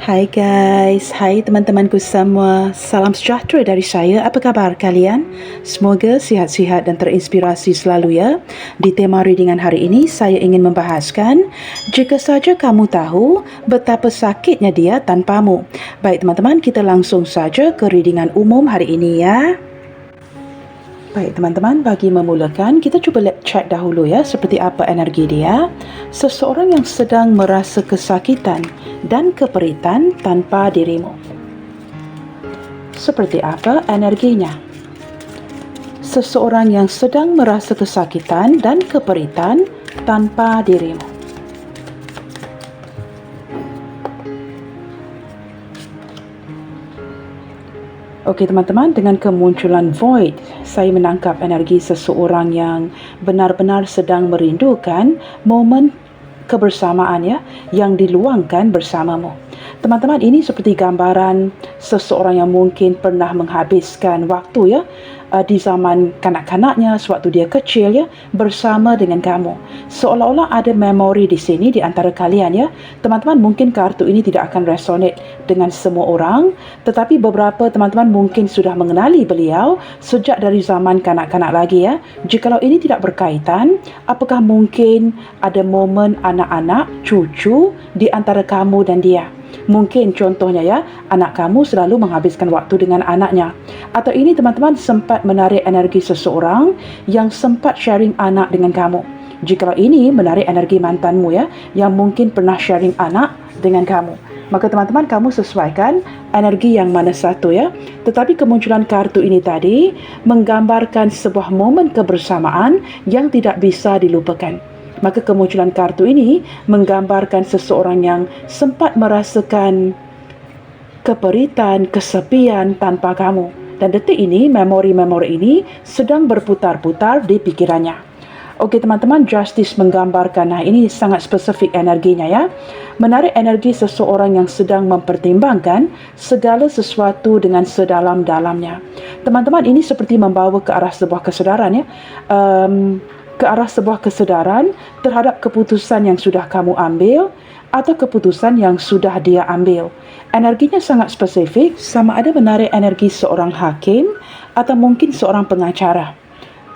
Hai guys, hai teman-temanku semua. Salam sejahtera dari saya. Apa khabar kalian? Semoga sihat-sihat dan terinspirasi selalu ya. Di tema readingan hari ini, saya ingin membahaskan jika saja kamu tahu betapa sakitnya dia tanpamu. Baik teman-teman, kita langsung saja ke readingan umum hari ini ya. Baik teman-teman, bagi memulakan, kita cuba cek dahulu ya seperti apa energi dia. Seseorang yang sedang merasa kesakitan dan keperitan tanpa dirimu. Seperti apa energinya? Seseorang yang sedang merasa kesakitan dan keperitan tanpa dirimu. Okey teman-teman, dengan kemunculan void, saya menangkap energi seseorang yang benar-benar sedang merindukan momen kebersamaan ya, yang diluangkan bersamamu. Teman-teman, ini seperti gambaran seseorang yang mungkin pernah menghabiskan waktu ya di zaman kanak-kanaknya, sewaktu dia kecil ya, bersama dengan kamu. Seolah-olah ada memori di sini di antara kalian ya. Teman-teman, mungkin kartu ini tidak akan resonate dengan semua orang, tetapi beberapa teman-teman mungkin sudah mengenali beliau sejak dari zaman kanak-kanak lagi ya. Jikalau ini tidak berkaitan, apakah mungkin ada momen anak-anak, cucu di antara kamu dan dia? Mungkin contohnya ya, anak kamu selalu menghabiskan waktu dengan anaknya. Atau ini teman-teman sempat menarik energi seseorang yang sempat sharing anak dengan kamu. Jikalau ini menarik energi mantanmu ya, yang mungkin pernah sharing anak dengan kamu. Maka teman-teman, kamu sesuaikan energi yang mana satu ya. Tetapi kemunculan kartu ini tadi menggambarkan sebuah momen kebersamaan yang tidak bisa dilupakan. Maka kemunculan kartu ini menggambarkan seseorang yang sempat merasakan keperitan, kesepian tanpa kamu. Dan detik ini, memori-memori ini sedang berputar-putar di pikirannya. Okey teman-teman, justice menggambarkan, nah ini sangat spesifik energinya ya. Menarik energi seseorang yang sedang mempertimbangkan segala sesuatu dengan sedalam-dalamnya. Teman-teman, ini seperti membawa ke arah sebuah kesedaran ya. Ke arah sebuah kesedaran terhadap keputusan yang sudah kamu ambil atau keputusan yang sudah dia ambil. Energinya sangat spesifik, sama ada menarik energi seorang hakim atau mungkin seorang pengacara.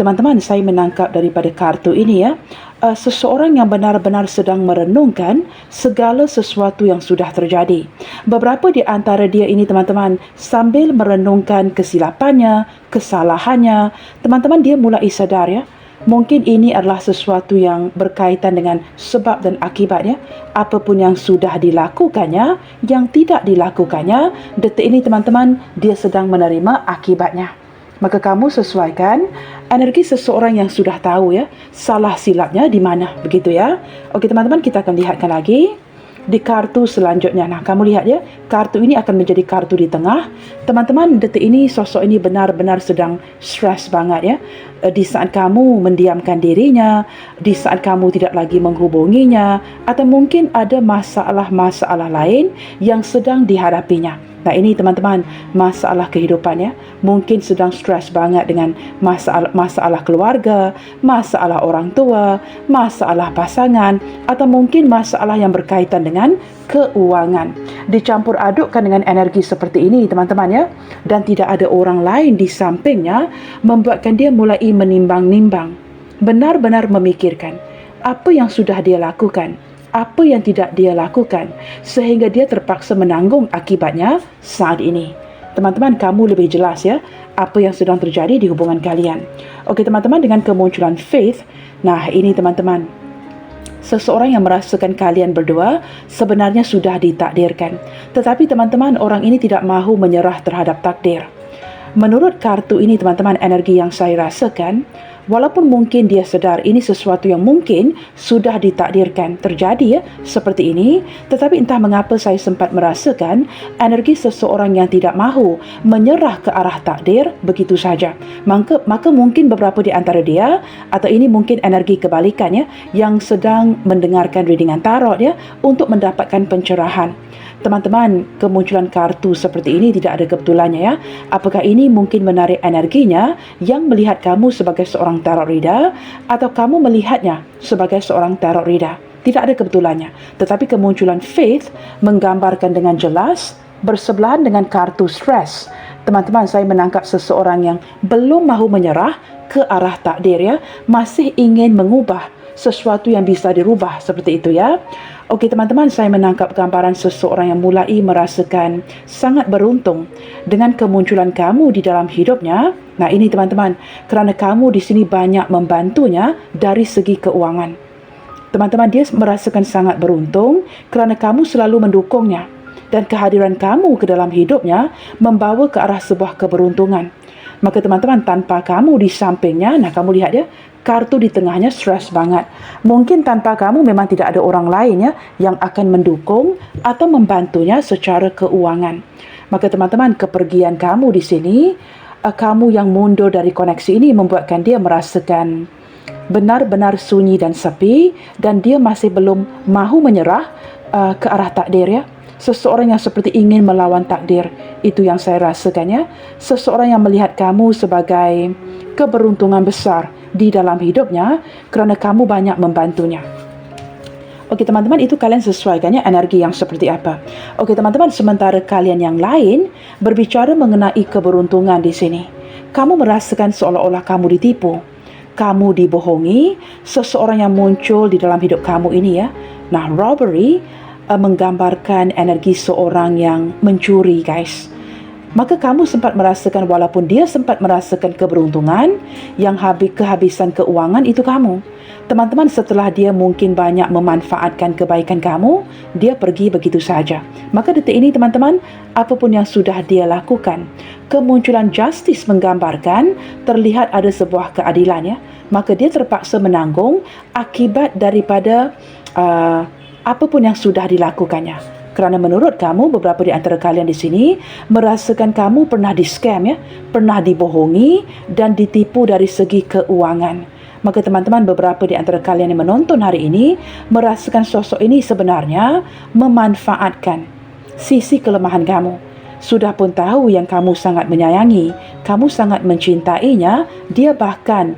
Teman-teman, saya menangkap daripada kartu ini ya, seseorang yang benar-benar sedang merenungkan segala sesuatu yang sudah terjadi. Beberapa di antara dia ini teman-teman, sambil merenungkan kesilapannya, kesalahannya, teman-teman dia mulai sadar ya, mungkin ini adalah sesuatu yang berkaitan dengan sebab dan akibatnya. Apapun yang sudah dilakukannya, yang tidak dilakukannya, detik ini teman-teman, dia sedang menerima akibatnya. Maka kamu sesuaikan energi seseorang yang sudah tahu ya, salah silapnya di mana, begitu ya. Okey teman-teman, kita akan lihatkan lagi di kartu selanjutnya. Nah, kamu lihat ya, kartu ini akan menjadi kartu di tengah. Teman-teman, detik ini sosok ini benar-benar sedang stres banget ya. Di saat kamu mendiamkan dirinya, di saat kamu tidak lagi menghubunginya, atau mungkin ada masalah-masalah lain yang sedang dihadapinya. Nah, ini teman-teman, masalah kehidupan ya. Mungkin sedang stres banget dengan masalah keluarga, masalah orang tua, masalah pasangan, atau mungkin masalah yang berkaitan dengan keuangan. Dicampur adukkan dengan energi seperti ini teman-teman ya. Dan tidak ada orang lain di sampingnya, membuatkan dia mulai menimbang-nimbang. Benar-benar memikirkan apa yang sudah dia lakukan, apa yang tidak dia lakukan, sehingga dia terpaksa menanggung akibatnya saat ini. Teman-teman, kamu lebih jelas ya apa yang sedang terjadi di hubungan kalian. Okey teman-teman, dengan kemunculan faith, nah ini teman-teman, seseorang yang merasakan kalian berdua sebenarnya sudah ditakdirkan. Tetapi teman-teman, orang ini tidak mahu menyerah terhadap takdir. Menurut kartu ini teman-teman, energi yang saya rasakan, walaupun mungkin dia sedar ini sesuatu yang mungkin sudah ditakdirkan terjadi ya, seperti ini, tetapi entah mengapa saya sempat merasakan energi seseorang yang tidak mahu menyerah ke arah takdir begitu saja. Maka mungkin beberapa di antara dia, atau ini mungkin energi kebalikannya, yang sedang mendengarkan readingan tarot ya, untuk mendapatkan pencerahan. Teman-teman, kemunculan kartu seperti ini tidak ada kebetulannya ya. Apakah ini mungkin menarik energinya yang melihat kamu sebagai seorang tarot reader, atau kamu melihatnya sebagai seorang tarot reader? Tidak ada kebetulannya. Tetapi kemunculan faith menggambarkan dengan jelas bersebelahan dengan kartu stres. Teman-teman, saya menangkap seseorang yang belum mahu menyerah ke arah takdir, ya, masih ingin mengubah sesuatu yang bisa dirubah, seperti itu, ya. Okey teman-teman, saya menangkap gambaran seseorang yang mulai merasakan sangat beruntung dengan kemunculan kamu di dalam hidupnya. Nah, ini teman-teman, kerana kamu di sini banyak membantunya dari segi keuangan. Teman-teman, dia merasakan sangat beruntung kerana kamu selalu mendukungnya, dan kehadiran kamu ke dalam hidupnya membawa ke arah sebuah keberuntungan. Maka teman-teman, tanpa kamu di sampingnya, nah kamu lihat ya, kartu di tengahnya stres banget. Mungkin tanpa kamu memang tidak ada orang lain, ya, yang akan mendukung atau membantunya secara keuangan. Maka teman-teman, kepergian kamu di sini, kamu yang mundur dari koneksi ini membuatkan dia merasakan benar-benar sunyi dan sepi, dan dia masih belum mahu menyerah ke arah takdir, ya. Seseorang yang seperti ingin melawan takdir, itu yang saya rasakan, ya. Seseorang yang melihat kamu sebagai keberuntungan besar di dalam hidupnya kerana kamu banyak membantunya. Okey teman-teman, itu kalian sesuaikannya energi yang seperti apa. Okey teman-teman, sementara kalian yang lain berbicara mengenai keberuntungan di sini, kamu merasakan seolah-olah kamu ditipu, kamu dibohongi, seseorang yang muncul di dalam hidup kamu ini, ya. Nah, robbery menggambarkan energi seorang yang mencuri, guys. Maka kamu sempat merasakan, walaupun dia sempat merasakan keberuntungan, yang kehabisan keuangan itu kamu. Teman-teman, setelah dia mungkin banyak memanfaatkan kebaikan kamu, dia pergi begitu saja. Maka detik ini teman-teman, apapun yang sudah dia lakukan, kemunculan justice menggambarkan terlihat ada sebuah keadilan, ya. Maka dia terpaksa menanggung akibat daripada apapun yang sudah dilakukannya. Kerana menurut kamu, beberapa di antara kalian di sini merasakan kamu pernah di-scam, ya, pernah dibohongi dan ditipu dari segi keuangan. Maka teman-teman, beberapa di antara kalian yang menonton hari ini merasakan sosok ini sebenarnya memanfaatkan sisi kelemahan kamu. Sudah pun tahu yang kamu sangat menyayangi, kamu sangat mencintainya, dia bahkan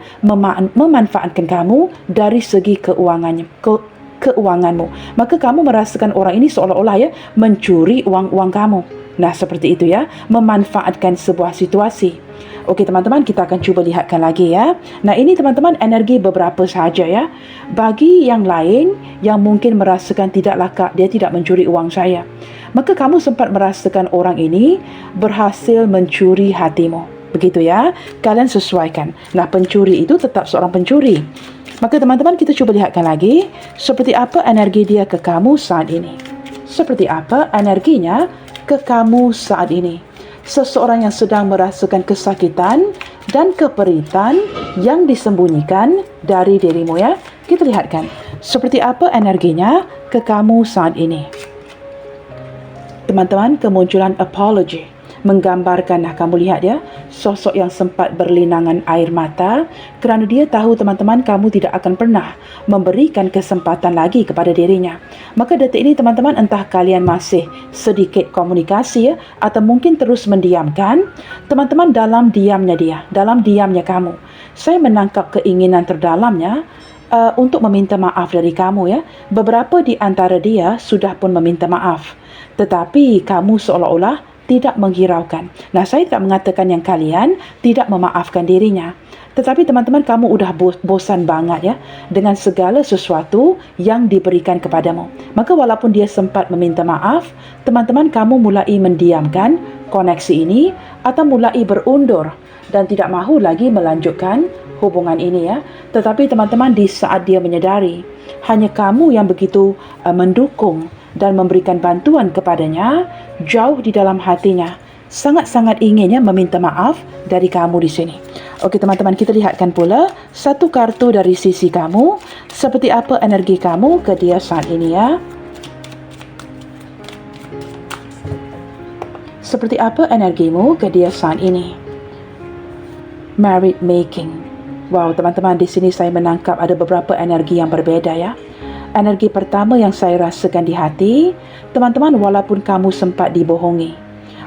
memanfaatkan kamu dari segi keuanganmu. Maka kamu merasakan orang ini seolah-olah, ya, mencuri uang kamu. Nah, seperti itu, ya, memanfaatkan sebuah situasi. Okey teman-teman, kita akan cuba lihatkan lagi, ya. Nah, ini teman-teman energi beberapa sahaja, ya. Bagi yang lain yang mungkin merasakan tidaklah Kak, dia tidak mencuri uang saya, maka kamu sempat merasakan orang ini berhasil mencuri hatimu. Begitu, ya. Kalian sesuaikan. Nah, pencuri itu tetap seorang pencuri. Maka teman-teman, kita cuba lihatkan lagi seperti apa energi dia ke kamu saat ini. Seperti apa energinya ke kamu saat ini. Seseorang yang sedang merasakan kesakitan dan keperitan yang disembunyikan dari dirimu, ya. Kita lihatkan seperti apa energinya ke kamu saat ini. Teman-teman, kemunculan apology menggambarkan, nah kamu lihat, ya, sosok yang sempat berlinangan air mata kerana dia tahu teman-teman kamu tidak akan pernah memberikan kesempatan lagi kepada dirinya. Maka detik ini teman-teman, entah kalian masih sedikit komunikasi, ya, atau mungkin terus mendiamkan, teman-teman, dalam diamnya dia, dalam diamnya kamu, saya menangkap keinginan terdalamnya untuk meminta maaf dari kamu, ya. Beberapa di antara dia sudah pun meminta maaf, tetapi kamu seolah-olah tidak menghiraukan. Nah, saya tak mengatakan yang kalian tidak memaafkan dirinya, tetapi teman-teman, kamu udah bosan banget, ya, dengan segala sesuatu yang diberikan kepadamu. Maka walaupun dia sempat meminta maaf, teman-teman, kamu mulai mendiamkan koneksi ini atau mulai berundur dan tidak mahu lagi melanjutkan hubungan ini, ya. Tetapi teman-teman, di saat dia menyedari hanya kamu yang begitu mendukung dan memberikan bantuan kepadanya, jauh di dalam hatinya sangat-sangat inginnya meminta maaf dari kamu di sini. Okey teman-teman, kita lihatkan pula satu kartu dari sisi kamu, seperti apa energi kamu ke dia saat ini, ya. Seperti apa energimu ke dia saat ini. Married making. Wow, teman-teman, di sini saya menangkap ada beberapa energi yang berbeda, ya. Energi pertama yang saya rasakan di hati, teman-teman, walaupun kamu sempat dibohongi,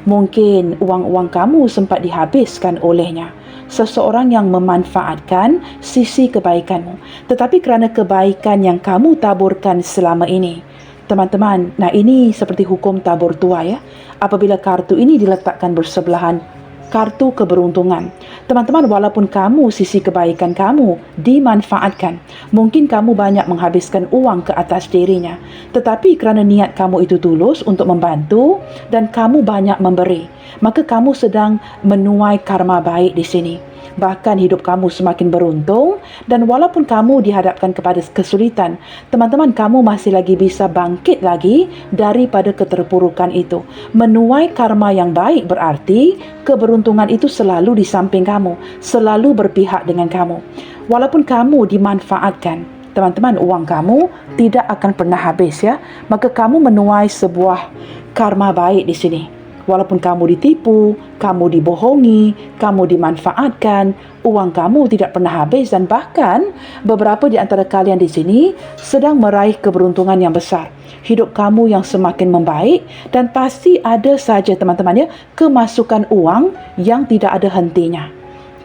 mungkin uang-uang kamu sempat dihabiskan olehnya, seseorang yang memanfaatkan sisi kebaikanmu. Tetapi kerana kebaikan yang kamu taburkan selama ini, teman-teman, nah ini seperti hukum tabur tua ya. Apabila kartu ini diletakkan bersebelahan, kartu keberuntungan. Teman-teman, walaupun kamu, sisi kebaikan kamu dimanfaatkan, mungkin kamu banyak menghabiskan uang ke atas dirinya, tetapi kerana niat kamu itu tulus untuk membantu dan kamu banyak memberi, maka kamu sedang menuai karma baik di sini. Bahkan hidup kamu semakin beruntung, dan walaupun kamu dihadapkan kepada kesulitan, teman-teman, kamu masih lagi bisa bangkit lagi daripada keterpurukan itu. Menuai karma yang baik berarti keberuntungan itu selalu di samping kamu, selalu berpihak dengan kamu. Walaupun kamu dimanfaatkan, teman-teman, uang kamu tidak akan pernah habis ya. Maka kamu menuai sebuah karma baik di sini. Walaupun kamu ditipu, kamu dibohongi, kamu dimanfaatkan, uang kamu tidak pernah habis, dan bahkan beberapa di antara kalian di sini sedang meraih keberuntungan yang besar. Hidup kamu yang semakin membaik, dan pasti ada saja teman-teman ya, kemasukan uang yang tidak ada hentinya.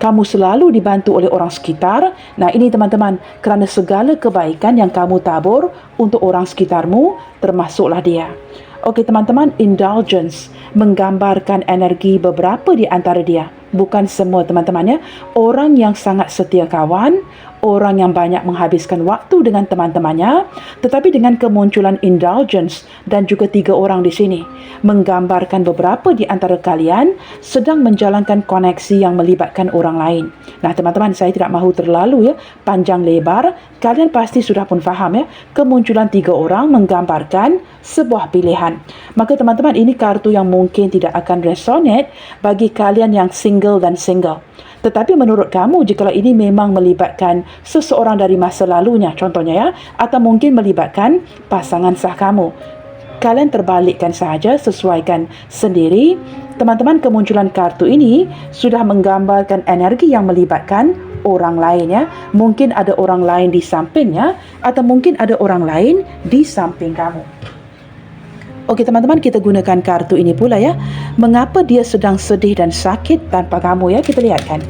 Kamu selalu dibantu oleh orang sekitar. Nah ini teman-teman, kerana segala kebaikan yang kamu tabur untuk orang sekitarmu, termasuklah dia. Okey teman-teman, indulgence menggambarkan energi beberapa di antara dia. Bukan semua teman-teman ya. Orang yang sangat setia kawan, orang yang banyak menghabiskan waktu dengan teman-temannya, tetapi dengan kemunculan indulgence dan juga 3 orang di sini, menggambarkan beberapa di antara kalian sedang menjalankan koneksi yang melibatkan orang lain. Nah teman-teman, saya tidak mahu terlalu ya panjang lebar. Kalian pasti sudah pun faham ya, kemunculan 3 orang menggambarkan sebuah pilihan. Maka teman-teman, ini kartu yang mungkin tidak akan resonate bagi kalian yang single dan single. Tetapi menurut kamu, jikalau ini memang melibatkan seseorang dari masa lalunya, contohnya ya, atau mungkin melibatkan pasangan sah kamu, kalian terbalikkan sahaja, sesuaikan sendiri. Teman-teman, kemunculan kartu ini sudah menggambarkan energi yang melibatkan orang lain ya. Mungkin ada orang lain di sampingnya, atau mungkin ada orang lain di samping kamu. Okey teman-teman, kita gunakan kartu ini pula ya. Mengapa dia sedang sedih dan sakit tanpa kamu ya? Kita lihatkan.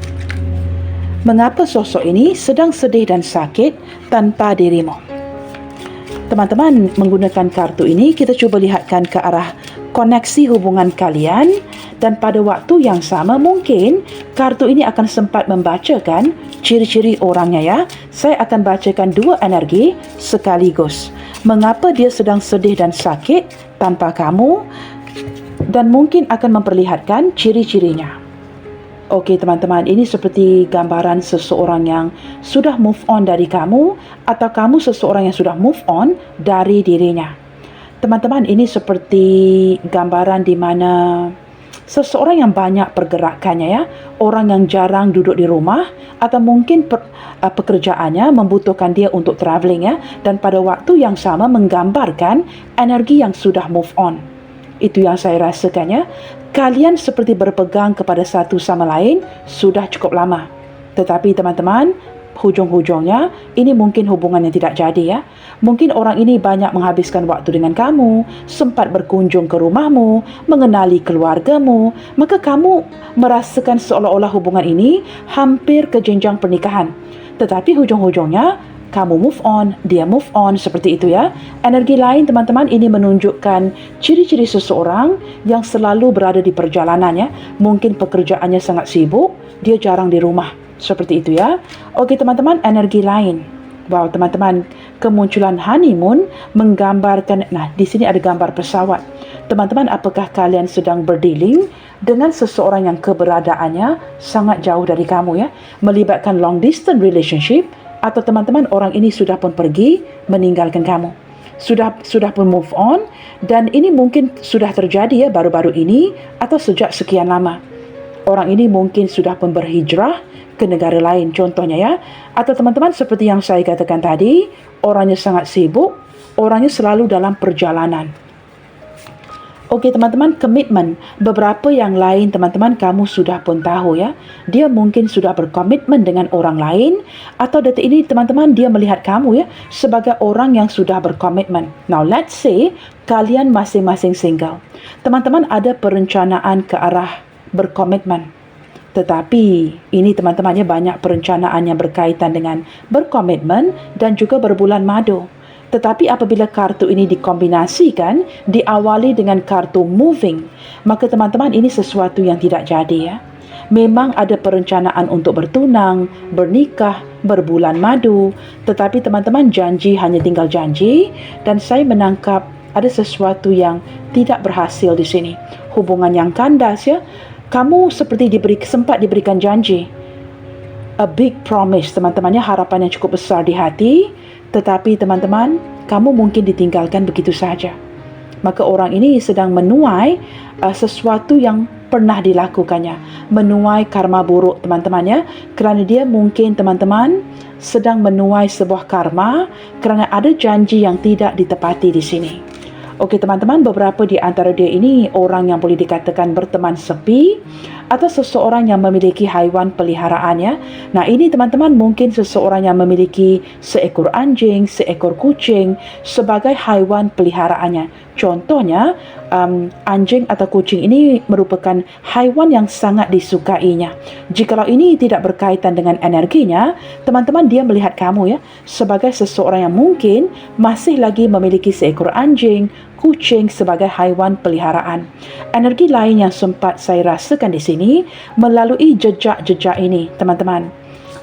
Mengapa sosok ini sedang sedih dan sakit tanpa dirimu? Teman-teman, menggunakan kartu ini, kita cuba lihatkan ke arah koneksi hubungan kalian, dan pada waktu yang sama mungkin kartu ini akan sempat membacakan ciri-ciri orangnya ya. Saya akan bacakan 2 energi sekaligus. Mengapa dia sedang sedih dan sakit tanpa kamu, dan mungkin akan memperlihatkan ciri-cirinya. Okey teman-teman, ini seperti gambaran seseorang yang sudah move on dari kamu, atau kamu seseorang yang sudah move on dari dirinya. Teman-teman, ini seperti gambaran di mana seseorang yang banyak pergerakannya ya, orang yang jarang duduk di rumah, atau mungkin pekerjaannya membutuhkan dia untuk travelling ya, dan pada waktu yang sama menggambarkan energi yang sudah move on. Itu yang saya rasakan ya. Kalian seperti berpegang kepada satu sama lain sudah cukup lama. Tetapi teman-teman, hujung-hujungnya ini mungkin hubungan yang tidak jadi ya. Mungkin orang ini banyak menghabiskan waktu dengan kamu, sempat berkunjung ke rumahmu, mengenali keluargamu, maka kamu merasakan seolah-olah hubungan ini hampir ke jenjang pernikahan. Tetapi hujung-hujungnya kamu move on, dia move on, seperti itu ya. Energi lain teman-teman, ini menunjukkan ciri-ciri seseorang yang selalu berada di perjalanan ya. Mungkin pekerjaannya sangat sibuk, dia jarang di rumah. Seperti itu ya. Okey teman-teman, energi lain. Wow teman-teman, kemunculan honeymoon menggambarkan, nah di sini ada gambar pesawat. Teman-teman, apakah kalian sedang berdealing dengan seseorang yang keberadaannya sangat jauh dari kamu ya? Melibatkan long distance relationship, atau teman-teman orang ini sudah pun pergi meninggalkan kamu. Sudah pun move on, dan ini mungkin sudah terjadi ya baru-baru ini atau sejak sekian lama. Orang ini mungkin sudah pun berhijrah ke negara lain contohnya ya. Atau teman-teman seperti yang saya katakan tadi, orangnya sangat sibuk, orangnya selalu dalam perjalanan. Okey teman-teman, komitmen. Beberapa yang lain teman-teman kamu sudah pun tahu ya. Dia mungkin sudah berkomitmen dengan orang lain, atau detik ini teman-teman dia melihat kamu ya sebagai orang yang sudah berkomitmen. Now let's say kalian masing-masing single. Teman-teman ada perencanaan ke arah berkomitmen. Tetapi ini teman-temannya banyak perencanaan yang berkaitan dengan berkomitmen dan juga berbulan madu. Tetapi apabila kartu ini dikombinasikan, diawali dengan kartu moving, maka teman-teman ini sesuatu yang tidak jadi ya. Memang ada perencanaan untuk bertunang, bernikah, berbulan madu, tetapi teman-teman janji hanya tinggal janji dan saya menangkap ada sesuatu yang tidak berhasil di sini. Hubungan yang kandas ya. Kamu seperti sempat diberikan janji. A big promise, teman-temannya, harapan yang cukup besar di hati, tetapi teman-teman, kamu mungkin ditinggalkan begitu saja. Maka orang ini sedang menuai sesuatu yang pernah dilakukannya, menuai karma buruk teman-temannya, kerana dia mungkin teman-teman sedang menuai sebuah karma kerana ada janji yang tidak ditepati di sini. Okey teman-teman, beberapa di antara dia ini orang yang boleh dikatakan berteman sepi atau seseorang yang memiliki haiwan peliharaannya. Nah ini teman-teman mungkin seseorang yang memiliki seekor anjing, seekor kucing sebagai haiwan peliharaannya. Contohnya anjing atau kucing ini merupakan haiwan yang sangat disukainya. Jikalau ini tidak berkaitan dengan energinya, teman-teman dia melihat kamu ya sebagai seseorang yang mungkin masih lagi memiliki seekor anjing, kucing sebagai haiwan peliharaan. Energi lain yang sempat saya rasakan di sini melalui jejak-jejak ini, teman-teman.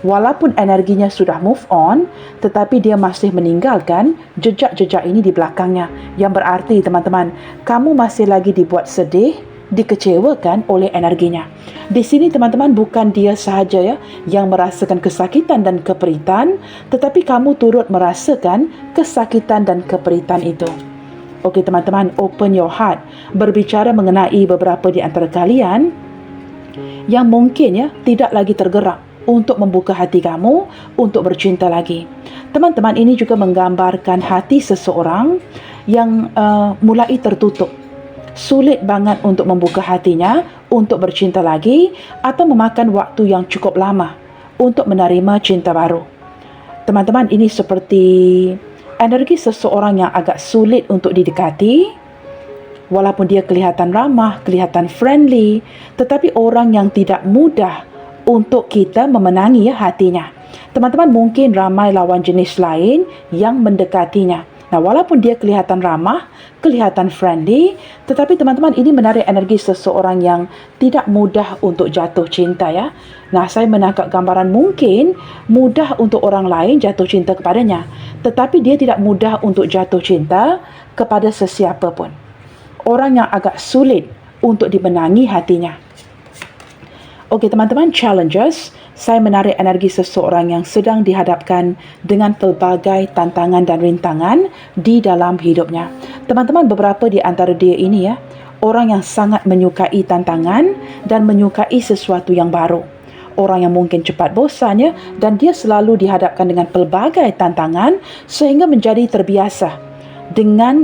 Walaupun energinya sudah move on, tetapi dia masih meninggalkan jejak-jejak ini di belakangnya. Yang berarti, teman-teman, kamu masih lagi dibuat sedih, dikecewakan oleh energinya. Di sini, teman-teman, bukan dia sahaja ya yang merasakan kesakitan dan keperitan, tetapi kamu turut merasakan kesakitan dan keperitan itu. Okey teman-teman, open your heart. Berbicara mengenai beberapa di antara kalian yang mungkin ya tidak lagi tergerak untuk membuka hati kamu untuk bercinta lagi. Teman-teman, ini juga menggambarkan hati seseorang yang mulai tertutup. Sulit banget untuk membuka hatinya untuk bercinta lagi atau memakan waktu yang cukup lama untuk menerima cinta baru. Teman-teman, ini seperti energi seseorang yang agak sulit untuk didekati. Walaupun dia kelihatan ramah, kelihatan friendly, tetapi orang yang tidak mudah untuk kita memenangi ya hatinya. Teman-teman, mungkin ramai lawan jenis lain yang mendekatinya. Nah, walaupun dia kelihatan ramah, kelihatan friendly, tetapi teman-teman ini menarik energi seseorang yang tidak mudah untuk jatuh cinta ya. Nah, saya menangkap gambaran mungkin mudah untuk orang lain jatuh cinta kepadanya, tetapi dia tidak mudah untuk jatuh cinta kepada sesiapa pun. Orang yang agak sulit untuk dimenangi hatinya. Okey teman-teman, challenges, saya menarik energi seseorang yang sedang dihadapkan dengan pelbagai tantangan dan rintangan di dalam hidupnya. Teman-teman, beberapa di antara dia ini ya, orang yang sangat menyukai tantangan dan menyukai sesuatu yang baru. Orang yang mungkin cepat bosan ya, dan dia selalu dihadapkan dengan pelbagai tantangan sehingga menjadi terbiasa dengan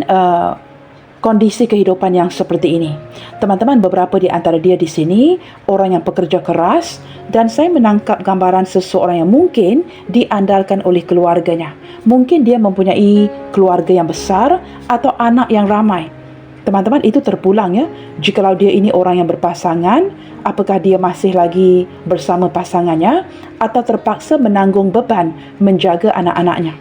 kondisi kehidupan yang seperti ini. Teman-teman, beberapa di antara dia di sini orang yang pekerja keras dan saya menangkap gambaran seseorang yang mungkin diandalkan oleh keluarganya. Mungkin dia mempunyai keluarga yang besar atau anak yang ramai. Teman-teman, itu terpulang ya. Jikalau dia ini orang yang berpasangan, apakah dia masih lagi bersama pasangannya atau terpaksa menanggung beban menjaga anak-anaknya.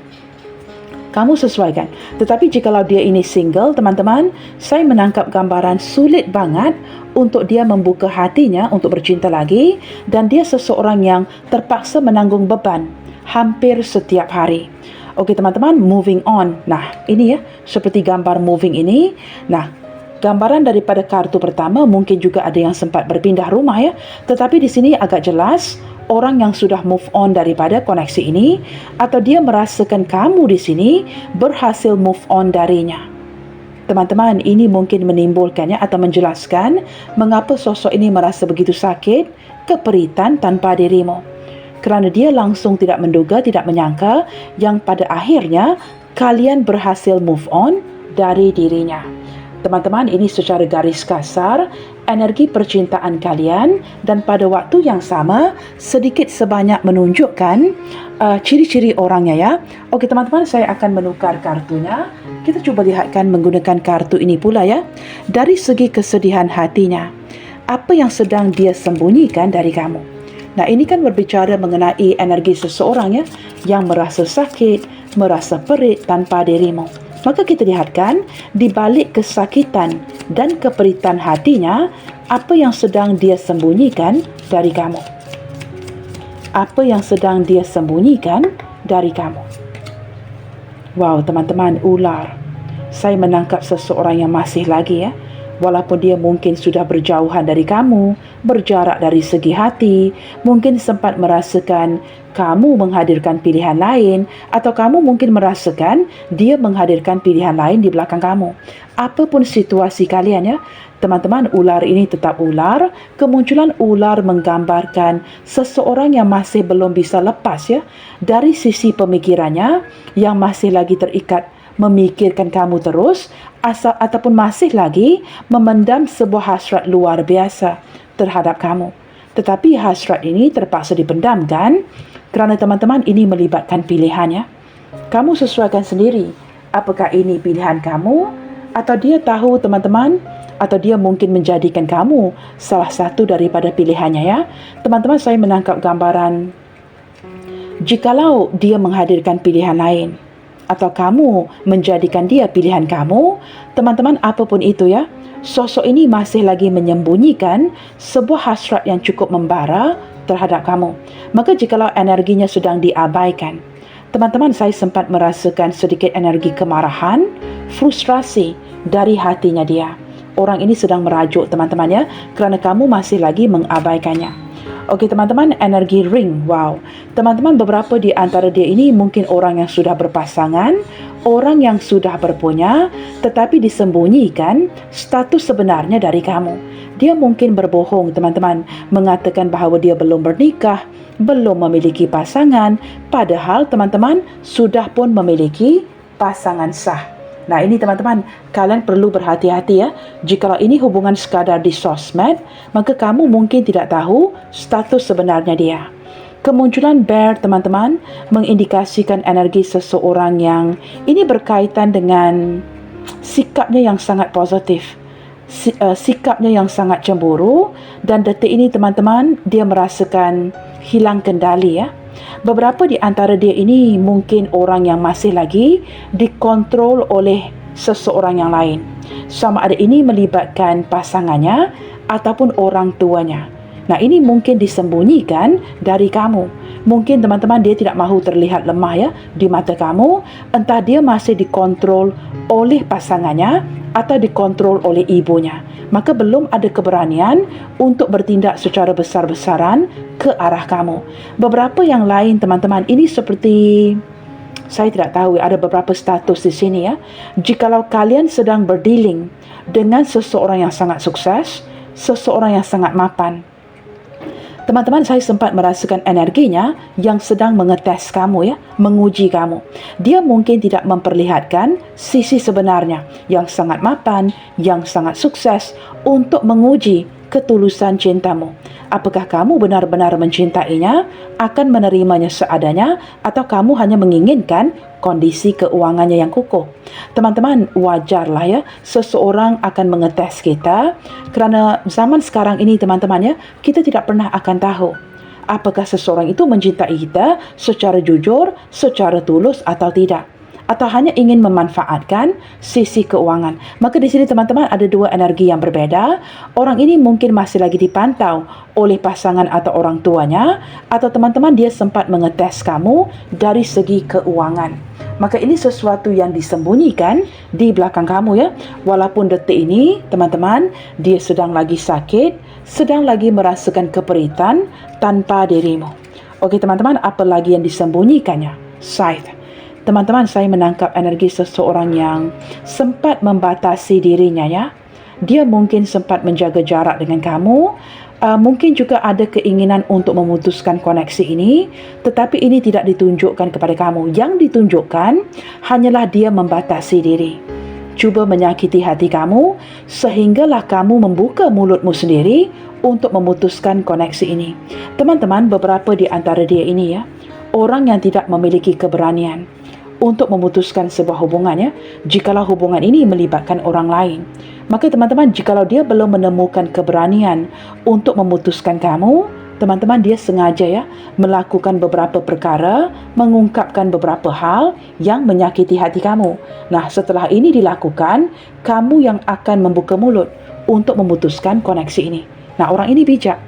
Kamu sesuaikan. Tetapi jikalau dia ini single, teman-teman, saya menangkap gambaran sulit banget untuk dia membuka hatinya untuk bercinta lagi dan dia seseorang yang terpaksa menanggung beban hampir setiap hari. Okey teman-teman, moving on. Nah, ini ya, seperti gambar moving ini. Nah, gambaran daripada kartu pertama mungkin juga ada yang sempat berpindah rumah ya. Tetapi di sini agak jelas orang yang sudah move on daripada koneksi ini atau dia merasakan kamu di sini berhasil move on darinya. Teman-teman, ini mungkin menimbulkannya atau menjelaskan mengapa sosok ini merasa begitu sakit, keperitan tanpa dirimu. Kerana dia langsung tidak menduga, tidak menyangka yang pada akhirnya kalian berhasil move on dari dirinya. Teman-teman, ini secara garis kasar energi percintaan kalian dan pada waktu yang sama sedikit sebanyak menunjukkan ciri-ciri orangnya ya. Okey teman-teman, saya akan menukar kartunya. Kita cuba lihatkan menggunakan kartu ini pula ya. Dari segi kesedihan hatinya, Apa yang sedang dia sembunyikan dari kamu? Nah, ini kan berbicara mengenai energi seseorang ya, yang merasa sakit, merasa perit tanpa dirimu. Maka kita lihatkan, di balik kesakitan dan keperitan hatinya, apa yang sedang dia sembunyikan dari kamu? Apa yang sedang dia sembunyikan dari kamu? Wow, teman-teman, ular. Saya menangkap seseorang yang masih lagi ya. Walaupun dia mungkin sudah berjauhan dari kamu, berjarak dari segi hati, mungkin sempat merasakan kamu menghadirkan pilihan lain, atau kamu mungkin merasakan dia menghadirkan pilihan lain di belakang kamu. Apapun situasi kalian ya, teman-teman, ular ini tetap ular. Kemunculan ular menggambarkan seseorang yang masih belum bisa lepas ya dari sisi pemikirannya, yang masih lagi terikat memikirkan kamu terus, ataupun masih lagi memendam sebuah hasrat luar biasa terhadap kamu. Tetapi hasrat ini terpaksa dipendamkan kerana teman-teman, ini melibatkan pilihannya. Kamu sesuaikan sendiri apakah ini pilihan kamu, atau dia tahu teman-teman, atau dia mungkin menjadikan kamu salah satu daripada pilihannya ya. Teman-teman, saya menangkap gambaran jikalau dia menghadirkan pilihan lain, atau kamu menjadikan dia pilihan kamu, teman-teman, apapun itu ya, sosok ini masih lagi menyembunyikan sebuah hasrat yang cukup membara terhadap kamu. Maka jikalau energinya sedang diabaikan, teman-teman, saya sempat merasakan sedikit energi kemarahan, frustrasi dari hatinya dia. Orang ini sedang merajuk teman-teman ya, kerana kamu masih lagi mengabaikannya. Okey teman-teman, energi ring. Wow. Teman-teman, beberapa di antara dia ini mungkin orang yang sudah berpasangan, orang yang sudah berpunya, tetapi disembunyikan status sebenarnya dari kamu. Dia mungkin berbohong teman-teman, mengatakan bahawa dia belum bernikah, belum memiliki pasangan, padahal teman-teman sudah pun memiliki pasangan sah. Nah, ini teman-teman, kalian perlu berhati-hati ya. Jikalau ini hubungan sekadar di sosmed, maka kamu mungkin tidak tahu status sebenarnya dia. Kemunculan bear teman-teman mengindikasikan energi seseorang yang ini berkaitan dengan sikapnya yang sangat positif, sikapnya yang sangat cemburu, dan detik ini teman-teman, dia merasakan hilang kendali ya. Beberapa di antara dia ini mungkin orang yang masih lagi dikontrol oleh seseorang yang lain. Sama ada ini melibatkan pasangannya ataupun orang tuanya. Nah, ini mungkin disembunyikan dari kamu. Mungkin teman-teman, dia tidak mahu terlihat lemah ya di mata kamu. Entah dia masih dikontrol oleh pasangannya atau dikontrol oleh ibunya. Maka belum ada keberanian untuk bertindak secara besar-besaran ke arah kamu. Beberapa yang lain teman-teman, ini seperti, saya tidak tahu, ada beberapa status di sini ya. Jikalau kalian sedang berdealing dengan seseorang yang sangat sukses, seseorang yang sangat mapan, teman-teman, saya sempat merasakan energinya yang sedang mengetes kamu ya, menguji kamu. Dia mungkin tidak memperlihatkan sisi sebenarnya yang sangat mapan, yang sangat sukses untuk menguji ketulusan cintamu. Apakah kamu benar-benar mencintainya, akan menerimanya seadanya, atau kamu hanya menginginkan kondisi keuangannya yang kukuh? Teman-teman, wajarlah ya, seseorang akan mengetes kita, kerana zaman sekarang ini teman-teman ya, kita tidak pernah akan tahu apakah seseorang itu mencintai kita secara jujur, secara tulus atau tidak, atau hanya ingin memanfaatkan sisi keuangan. Maka di sini teman-teman, ada dua energi yang berbeda. Orang ini mungkin masih lagi dipantau oleh pasangan atau orang tuanya, atau teman-teman, dia sempat mengetes kamu dari segi keuangan. Maka ini sesuatu yang disembunyikan di belakang kamu ya. Walaupun detik ini teman-teman, dia sedang lagi sakit, sedang lagi merasakan keperitan tanpa dirimu. Okey teman-teman, apa lagi yang disembunyikannya? Scythe. Teman-teman, saya menangkap energi seseorang yang sempat membatasi dirinya ya. Dia mungkin sempat menjaga jarak dengan kamu. Mungkin juga ada keinginan untuk memutuskan koneksi ini, tetapi ini tidak ditunjukkan kepada kamu. Yang ditunjukkan hanyalah dia membatasi diri. Cuba menyakiti hati kamu sehinggalah kamu membuka mulutmu sendiri untuk memutuskan koneksi ini. Teman-teman, beberapa di antara dia ini ya, orang yang tidak memiliki keberanian, untuk memutuskan sebuah hubungan ya. Jikalau hubungan ini melibatkan orang lain. Maka teman-teman, jikalau dia belum menemukan keberanian untuk memutuskan kamu, teman-teman, dia sengaja ya melakukan beberapa perkara, mengungkapkan beberapa hal yang menyakiti hati kamu. Nah, setelah ini dilakukan, kamu yang akan membuka mulut untuk memutuskan koneksi ini. Nah, orang ini bijak.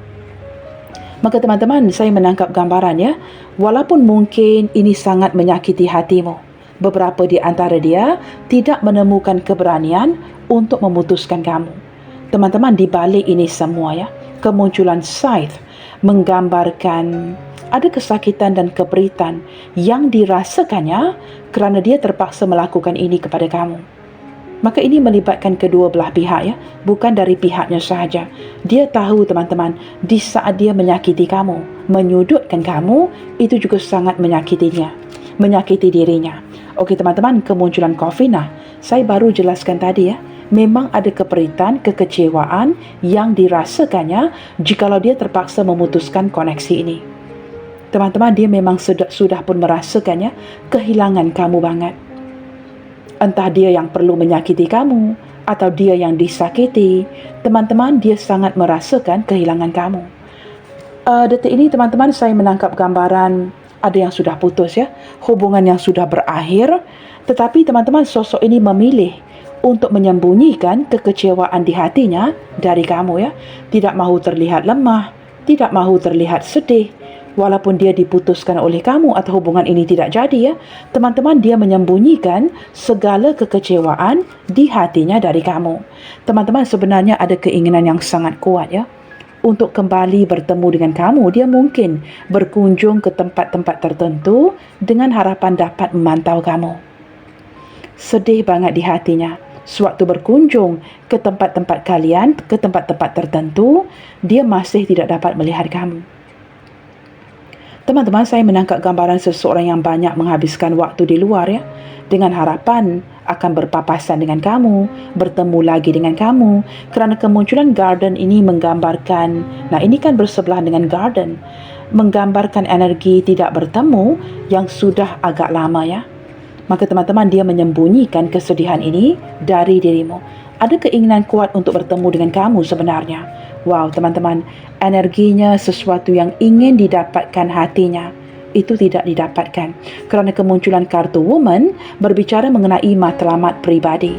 Maka teman-teman, saya menangkap gambaran ya, walaupun mungkin ini sangat menyakiti hatimu, beberapa di antara dia tidak menemukan keberanian untuk memutuskan kamu. Teman-teman, di balik ini semua ya, kemunculan Scythe menggambarkan ada kesakitan dan keperitan yang dirasakannya kerana dia terpaksa melakukan ini kepada kamu. Maka ini melibatkan kedua belah pihak ya, bukan dari pihaknya sahaja. Dia tahu teman-teman, di saat dia menyakiti kamu, menyudutkan kamu, itu juga sangat menyakitinya, menyakiti dirinya. Okey teman-teman, kemunculan Coffee, nah, saya baru jelaskan tadi ya, memang ada keperitan, kekecewaan yang dirasakannya jikalau dia terpaksa memutuskan koneksi ini. Teman-teman, dia memang sudah pun merasakannya, kehilangan kamu banget. Entah dia yang perlu menyakiti kamu atau dia yang disakiti, teman-teman, dia sangat merasakan kehilangan kamu. Detik ini teman-teman, saya menangkap gambaran ada yang sudah putus ya, hubungan yang sudah berakhir, tetapi teman-teman, sosok ini memilih untuk menyembunyikan kekecewaan di hatinya dari kamu ya. Tidak mahu terlihat lemah, tidak mahu terlihat sedih. Walaupun dia diputuskan oleh kamu atau hubungan ini tidak jadi ya, teman-teman, dia menyembunyikan segala kekecewaan di hatinya dari kamu. Teman-teman, sebenarnya ada keinginan yang sangat kuat ya untuk kembali bertemu dengan kamu. Dia mungkin berkunjung ke tempat-tempat tertentu dengan harapan dapat memantau kamu. Sedih banget di hatinya. Sewaktu berkunjung ke tempat-tempat kalian, ke tempat-tempat tertentu, dia masih tidak dapat melihat kamu. Teman-teman, saya menangkap gambaran seseorang yang banyak menghabiskan waktu di luar ya, dengan harapan akan berpapasan dengan kamu, bertemu lagi dengan kamu, kerana kemunculan garden ini menggambarkan, nah ini kan bersebelahan dengan garden, menggambarkan energi tidak bertemu yang sudah agak lama ya. Maka teman-teman, dia menyembunyikan kesedihan ini dari dirimu. Ada keinginan kuat untuk bertemu dengan kamu sebenarnya. Wow, teman-teman, energinya sesuatu yang ingin didapatkan hatinya, itu tidak didapatkan. Kerana kemunculan kartu woman berbicara mengenai matlamat pribadi.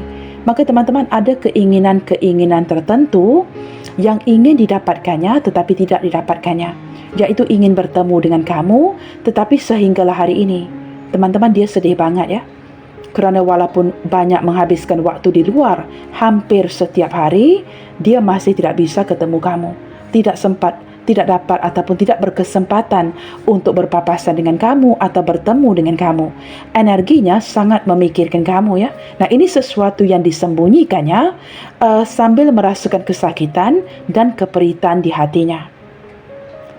Maka teman-teman, ada keinginan-keinginan tertentu yang ingin didapatkannya tetapi tidak didapatkannya. Iaitu ingin bertemu dengan kamu, tetapi sehinggalah hari ini, teman-teman, dia sedih banget ya. Kerana walaupun banyak menghabiskan waktu di luar, hampir setiap hari, dia masih tidak bisa ketemu kamu. Tidak sempat, tidak dapat ataupun tidak berkesempatan untuk berpapasan dengan kamu atau bertemu dengan kamu. Energinya sangat memikirkan kamu ya. Nah, ini sesuatu yang disembunyikannya sambil merasakan kesakitan dan keperitan di hatinya.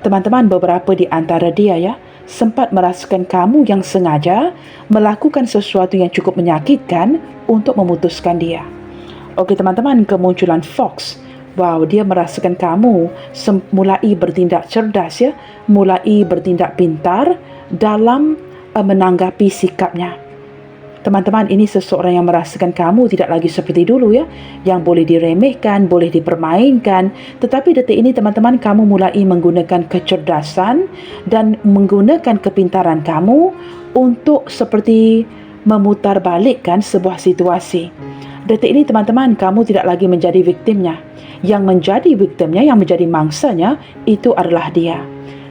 Teman-teman, beberapa di antara dia ya, sempat merasakan kamu yang sengaja melakukan sesuatu yang cukup menyakitkan untuk memutuskan dia. Okey teman-teman, kemunculan Fox. Wow, dia merasakan kamu mulai bertindak cerdas ya, mulai bertindak pintar dalam menanggapi sikapnya. Teman-teman, ini seseorang yang merasakan kamu tidak lagi seperti dulu ya, yang boleh diremehkan, boleh dipermainkan. Tetapi detik ini teman-teman, kamu mulai menggunakan kecerdasan dan menggunakan kepintaran kamu untuk seperti memutarbalikkan sebuah situasi. Detik ini teman-teman, kamu tidak lagi menjadi viktimnya. Yang menjadi viktimnya, yang menjadi mangsanya, itu adalah dia.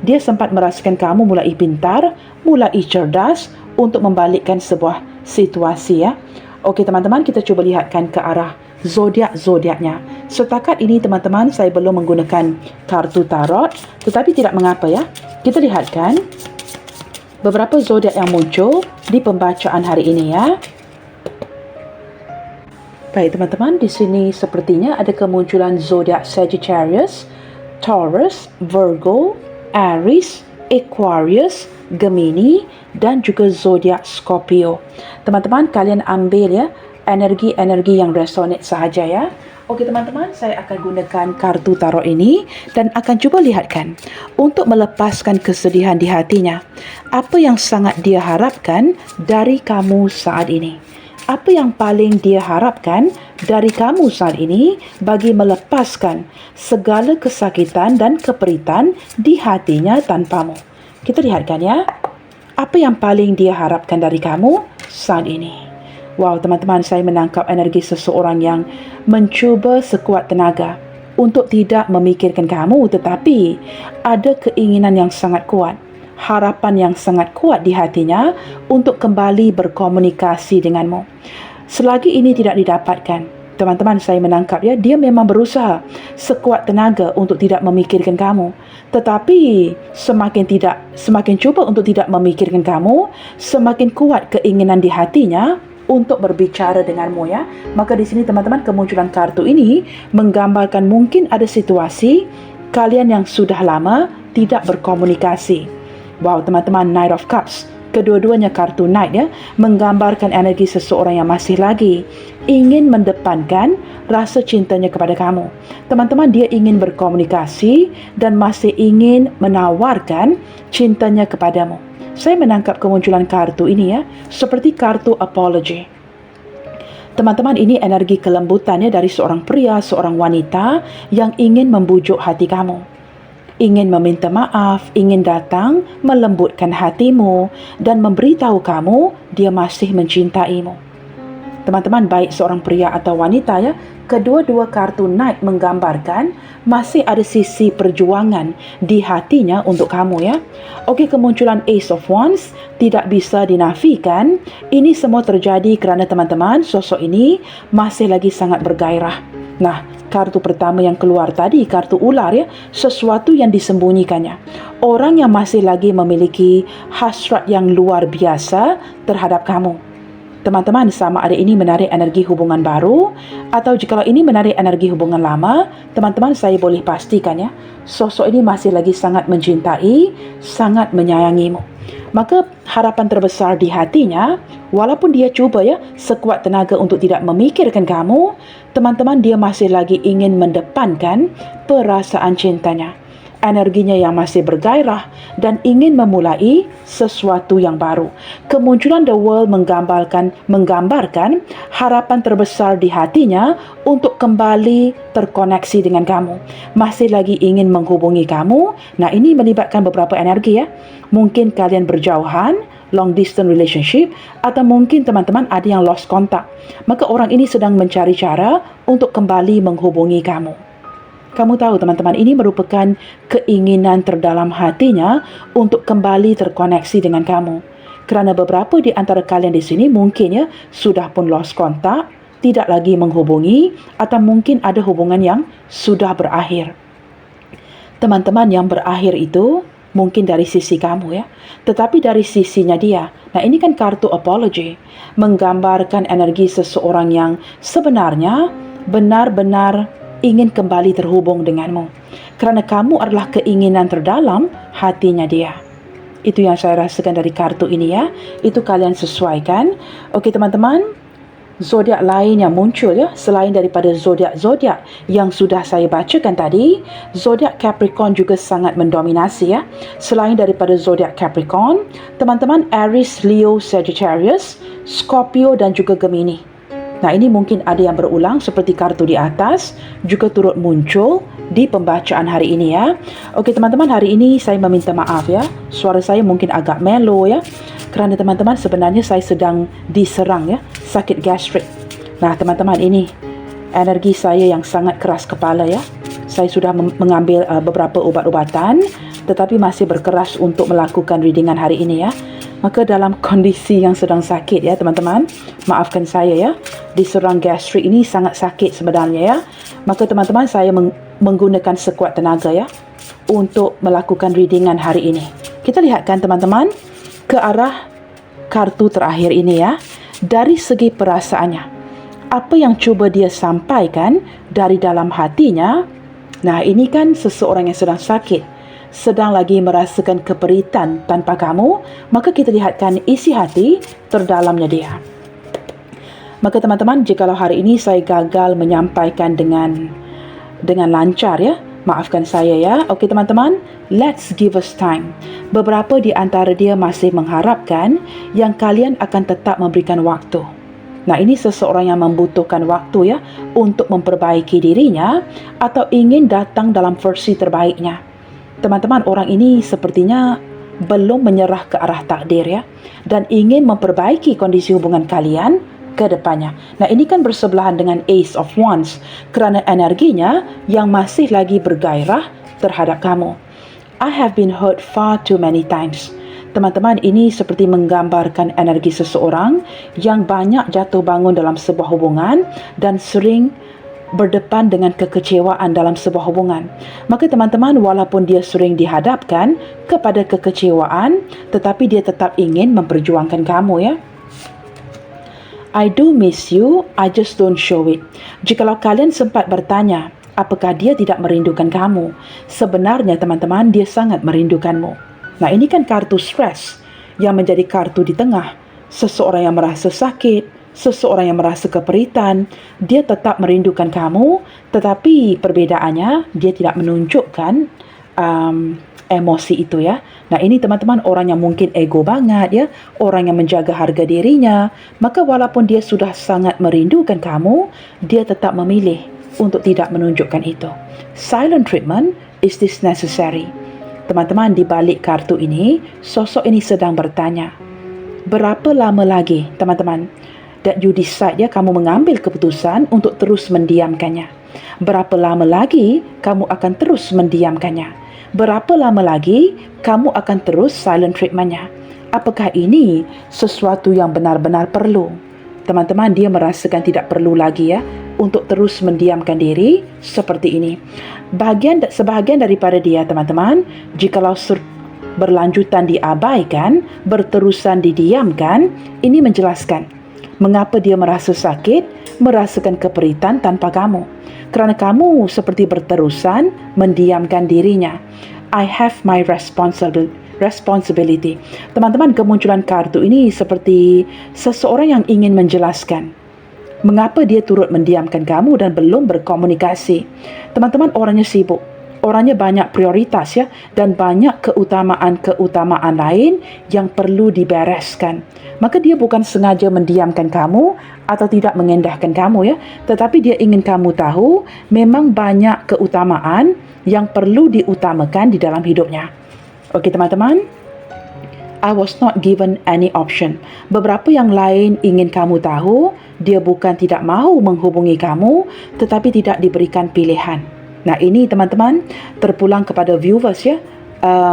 Dia sempat merasakan kamu mulai pintar, mulai cerdas untuk membalikkan sebuah situasi ya. Okey teman-teman, kita cuba lihatkan ke arah zodiak-zodiaknya. Setakat ini teman-teman, saya belum menggunakan kartu tarot, tetapi tidak mengapa ya. Kita lihatkan beberapa zodiak yang muncul di pembacaan hari ini ya. Baik teman-teman, di sini sepertinya ada kemunculan zodiak Sagittarius, Taurus, Virgo, Aries, Aquarius, Gemini dan juga zodiak Scorpio. Teman-teman, kalian ambil ya energi-energi yang resonate sahaja ya. Okey teman-teman, saya akan gunakan kartu tarot ini dan akan cuba lihatkan untuk melepaskan kesedihan di hatinya. Apa yang sangat dia harapkan dari kamu saat ini? Apa yang paling dia harapkan dari kamu saat ini bagi melepaskan segala kesakitan dan keperitan di hatinya tanpamu? Kita lihatkan ya. Apa yang paling dia harapkan dari kamu saat ini? Wow, teman-teman, saya menangkap energi seseorang yang mencuba sekuat tenaga untuk tidak memikirkan kamu, tetapi ada keinginan yang sangat kuat, harapan yang sangat kuat di hatinya untuk kembali berkomunikasi denganmu. Selagi ini tidak didapatkan, teman-teman, saya menangkap ya, dia memang berusaha sekuat tenaga untuk tidak memikirkan kamu. Tetapi semakin cuba untuk tidak memikirkan kamu, semakin kuat keinginan di hatinya untuk berbicara denganmu ya. Maka di sini teman-teman, kemunculan kartu ini menggambarkan mungkin ada situasi kalian yang sudah lama tidak berkomunikasi. Wow, teman-teman, Knight of Cups. Kedua-duanya kartu Knight ya, menggambarkan energi seseorang yang masih lagi ingin mendepankan rasa cintanya kepada kamu. Teman-teman, dia ingin berkomunikasi dan masih ingin menawarkan cintanya kepadamu. Saya menangkap kemunculan kartu ini ya, seperti kartu apology. Teman-teman, ini energi kelembutannya dari seorang pria, seorang wanita yang ingin membujuk hati kamu. Ingin meminta maaf, ingin datang melembutkan hatimu dan memberitahu kamu dia masih mencintaimu. Teman-teman, baik seorang pria atau wanita ya, kedua-dua kartu Knight menggambarkan masih ada sisi perjuangan di hatinya untuk kamu ya. Okey, kemunculan Ace of Wands tidak bisa dinafikan. Ini semua terjadi kerana teman-teman, sosok ini masih lagi sangat bergairah. Nah, kartu pertama yang keluar tadi, kartu ular ya, sesuatu yang disembunyikannya. Orang yang masih lagi memiliki hasrat yang luar biasa terhadap kamu. Teman-teman, sama ada ini menarik energi hubungan baru atau jikalau ini menarik energi hubungan lama, teman-teman, saya boleh pastikan ya, sosok ini masih lagi sangat mencintai, sangat menyayangimu. Maka harapan terbesar di hatinya, walaupun dia cuba ya sekuat tenaga untuk tidak memikirkan kamu, teman-teman, dia masih lagi ingin mendepankan perasaan cintanya. Energinya yang masih bergairah dan ingin memulai sesuatu yang baru. Kemunculan The World menggambarkan harapan terbesar di hatinya untuk kembali terkoneksi dengan kamu. Masih lagi ingin menghubungi kamu. Nah, ini melibatkan beberapa energi ya. Mungkin kalian berjauhan, long distance relationship, atau mungkin teman-teman ada yang lost contact. Maka orang ini sedang mencari cara untuk kembali menghubungi kamu. Kamu tahu teman-teman, ini merupakan keinginan terdalam hatinya untuk kembali terkoneksi dengan kamu. Kerana beberapa di antara kalian di sini mungkin ya sudah pun lost contact, tidak lagi menghubungi, atau mungkin ada hubungan yang sudah berakhir. Teman-teman, yang berakhir itu mungkin dari sisi kamu ya, tetapi dari sisinya dia. Nah, ini kan kartu apology, menggambarkan energi seseorang yang sebenarnya benar-benar ingin kembali terhubung denganmu. Kerana kamu adalah keinginan terdalam hatinya dia. Itu yang saya rasakan dari kartu ini ya. Itu kalian sesuaikan. Okey teman-teman, zodiak lain yang muncul ya, selain daripada zodiak-zodiak yang sudah saya bacakan tadi, zodiak Capricorn juga sangat mendominasi ya. Selain daripada zodiak Capricorn, teman-teman, Aries, Leo, Sagittarius, Scorpio dan juga Gemini. Nah, ini mungkin ada yang berulang seperti kartu di atas, juga turut muncul di pembacaan hari ini ya. Okey teman-teman, hari ini saya meminta maaf ya. Suara saya mungkin agak mellow ya. Kerana teman-teman, sebenarnya saya sedang diserang ya, sakit gastrik. Nah, teman-teman, ini energi saya yang sangat keras kepala ya. Saya sudah mengambil beberapa ubat-ubatan, tetapi masih berkeras untuk melakukan readingan hari ini ya. Maka dalam kondisi yang sedang sakit ya teman-teman, maafkan saya ya, diserang gastrik ini sangat sakit sebenarnya ya. Maka teman-teman, saya menggunakan sekuat tenaga ya untuk melakukan readingan hari ini. Kita lihatkan teman-teman ke arah kartu terakhir ini ya. Dari segi perasaannya, apa yang cuba dia sampaikan dari dalam hatinya. Nah, ini kan seseorang yang sedang sakit, sedang lagi merasakan keperitan tanpa kamu, maka kita lihatkan isi hati terdalamnya dia. Maka teman-teman, jikalau hari ini saya gagal menyampaikan dengan lancar ya, maafkan saya ya. Okey teman-teman, let's give us time. Beberapa di antara dia masih mengharapkan yang kalian akan tetap memberikan waktu. Nah, ini seseorang yang membutuhkan waktu ya untuk memperbaiki dirinya atau ingin datang dalam versi terbaiknya. Teman-teman, orang ini sepertinya belum menyerah ke arah takdir ya, dan ingin memperbaiki kondisi hubungan kalian ke depannya. Nah, ini kan bersebelahan dengan Ace of Wands kerana energinya yang masih lagi bergairah terhadap kamu. I have been hurt far too many times. Teman-teman, ini seperti menggambarkan energi seseorang yang banyak jatuh bangun dalam sebuah hubungan dan sering berdepan dengan kekecewaan dalam sebuah hubungan. Maka teman-teman, walaupun dia sering dihadapkan kepada kekecewaan, tetapi dia tetap ingin memperjuangkan kamu ya. I do miss you, I just don't show it. Jikalau kalian sempat bertanya, apakah dia tidak merindukan kamu? Sebenarnya teman-teman, dia sangat merindukanmu. Nah, ini kan kartu stres yang menjadi kartu di tengah. Seseorang yang merasa sakit, seseorang yang merasa keperitan, dia tetap merindukan kamu, tetapi perbedaannya dia tidak menunjukkan emosi itu ya. Nah, ini teman-teman orang yang mungkin ego banget ya, orang yang menjaga harga dirinya. Maka walaupun dia sudah sangat merindukan kamu, dia tetap memilih untuk tidak menunjukkan itu. Silent treatment, is this necessary? Teman-teman, di balik kartu ini, sosok ini sedang bertanya, berapa lama lagi teman-teman that you decide ya, kamu mengambil keputusan untuk terus mendiamkannya? Berapa lama lagi kamu akan terus mendiamkannya? Berapa lama lagi kamu akan terus silent treatmentnya? Apakah ini sesuatu yang benar-benar perlu? Teman-teman, dia merasakan tidak perlu lagi ya untuk terus mendiamkan diri seperti ini. Sebahagian daripada dia teman-teman, jikalau berlanjutan diabaikan, berterusan didiamkan, ini menjelaskan mengapa dia merasa sakit, merasakan keperitan tanpa kamu. Kerana kamu seperti berterusan mendiamkan dirinya. I have my responsibility. Teman-teman, kemunculan kartu ini seperti seseorang yang ingin menjelaskan mengapa dia turut mendiamkan kamu dan belum berkomunikasi. Teman-teman, orangnya sibuk. Orangnya banyak prioritas ya, dan banyak keutamaan-keutamaan lain yang perlu dibereskan. Maka dia bukan sengaja mendiamkan kamu atau tidak mengendahkan kamu ya, tetapi dia ingin kamu tahu memang banyak keutamaan yang perlu diutamakan di dalam hidupnya. Okey teman-teman, I was not given any option. Beberapa yang lain ingin kamu tahu, dia bukan tidak mahu menghubungi kamu, tetapi tidak diberikan pilihan. Nah, ini teman-teman terpulang kepada viewers ya.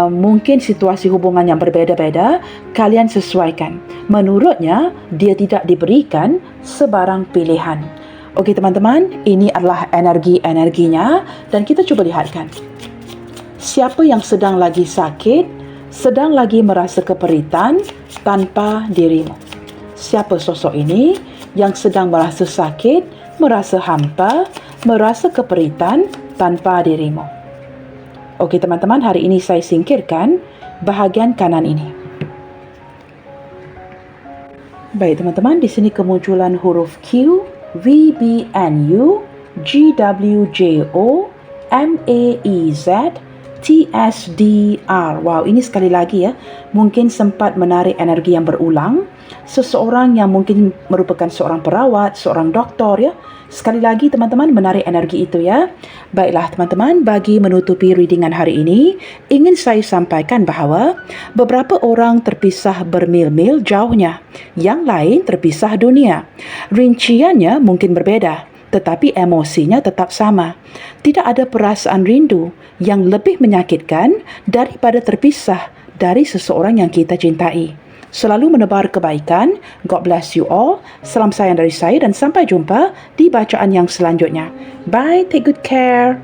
Mungkin situasi hubungan yang berbeza-beza, kalian sesuaikan. Menurutnya, dia tidak diberikan sebarang pilihan. Okey teman-teman, ini adalah energi-energinya dan kita cuba lihatkan. Siapa yang sedang lagi sakit, sedang lagi merasa keperitan tanpa dirimu? Siapa sosok ini yang sedang merasa sakit, merasa hampa, merasa keperitan tanpa dirimu? Okey teman-teman, hari ini saya singkirkan bahagian kanan ini. Baik teman-teman, di sini kemunculan huruf Q, V, B, N, U, G, W, J, O, M, A, E, Z, T, S, D, R. Wow, ini sekali lagi ya, mungkin sempat menarik energi yang berulang. Seseorang yang mungkin merupakan seorang perawat, seorang doktor ya. Sekali lagi teman-teman menarik energi itu ya. Baiklah teman-teman, bagi menutupi readingan hari ini, ingin saya sampaikan bahawa beberapa orang terpisah bermil-mil jauhnya, yang lain terpisah dunia. Rinciannya mungkin berbeza, tetapi emosinya tetap sama. Tidak ada perasaan rindu yang lebih menyakitkan daripada terpisah dari seseorang yang kita cintai. Selalu menebar kebaikan. God bless you all. Salam sayang dari saya dan sampai jumpa di bacaan yang selanjutnya. Bye, take good care.